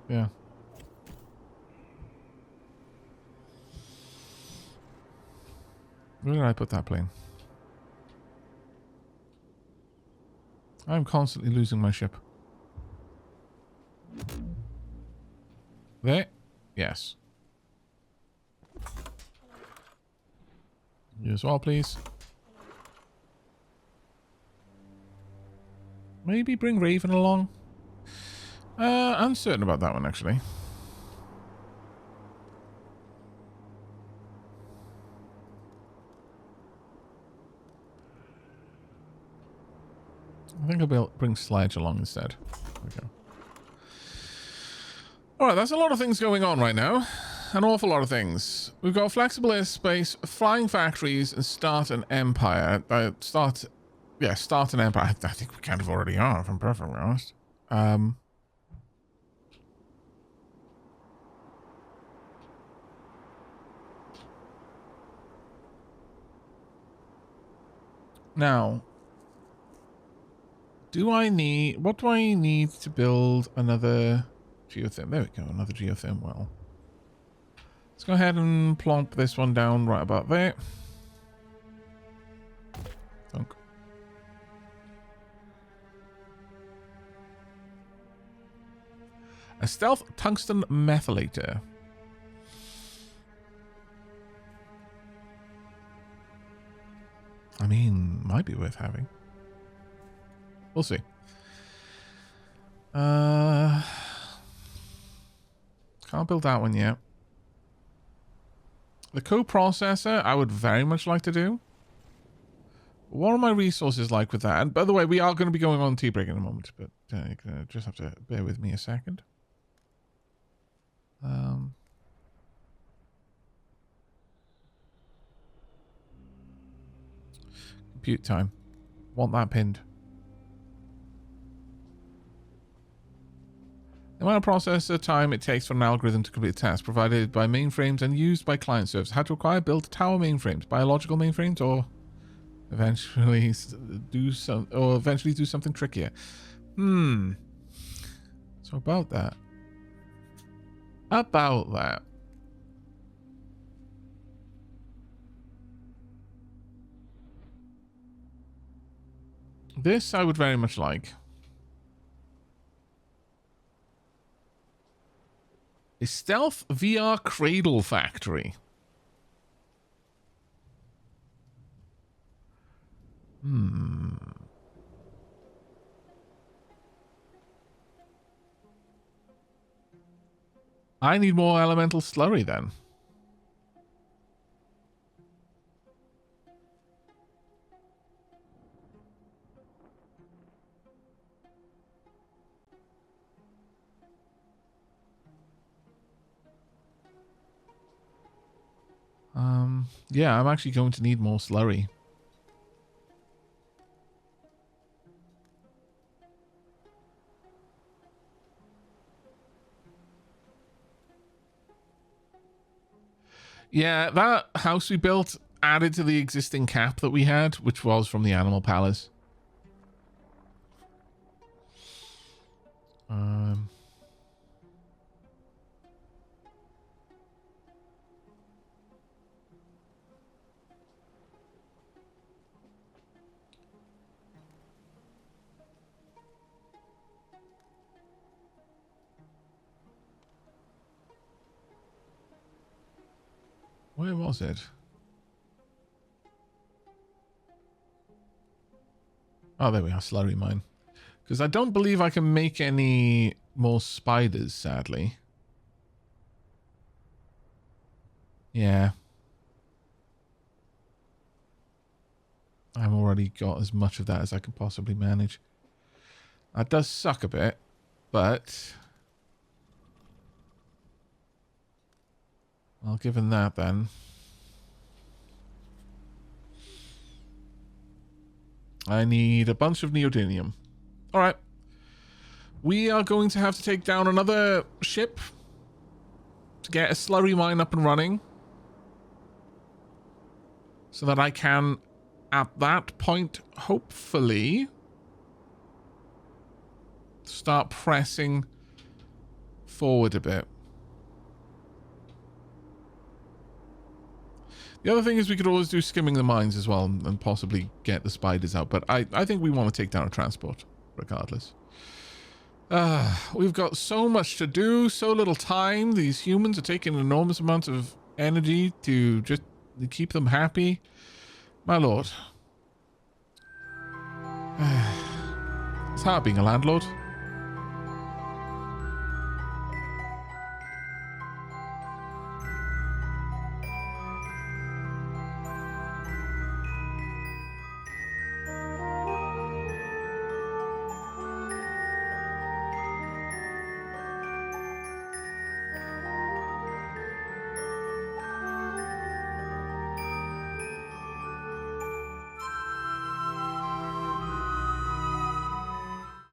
Yeah. Where did I put that plane? I'm constantly losing my ship. There? Yes. You as well, please. Maybe bring Raven along? Uncertain about that one, actually. I think I'll bring Sledge along instead. There we go. Alright, that's a lot of things going on right now. An awful lot of things. We've got flexible airspace, flying factories, and start an empire. Start an empire. I think we kind of already are, if I'm perfectly honest. Now, what do I need to build another geotherm? There we go, another geotherm well. Let's go ahead and plonk this one down right about there. Thunk. A stealth tungsten methylator. I mean, might be worth having. We'll see. Can't build that one yet. The coprocessor, I would very much like to do. What are my resources like with that? And by the way, we are going to be going on tea break in a moment, but you're going to just have to bear with me a second. Compute time. Want that pinned. The amount of processor time it takes for an algorithm to complete a task provided by mainframes and used by client servers. How to acquire, build tower mainframes, biological mainframes, or eventually do something trickier. So about that. This I would very much like. A stealth VR cradle factory. I need more elemental slurry then. Yeah, I'm actually going to need more slurry. Yeah, that house we built added to the existing cap that we had, which was from the Animal Palace. Where was it? Oh, there we are, slurry mine. Because I don't believe I can make any more spiders, sadly. Yeah. I've already got as much of that as I can possibly manage. That does suck a bit, but well, given that then. I need a bunch of neodymium. Alright. We are going to have to take down another ship to get a slurry mine up and running. So that I can, at that point, hopefully, start pressing forward a bit. The other thing is we could always do skimming the mines as well and possibly get the spiders out. But I think we want to take down a transport, regardless. We've got so much to do, so little time. These humans are taking an enormous amount of energy to just keep them happy. My lord. It's hard being a landlord.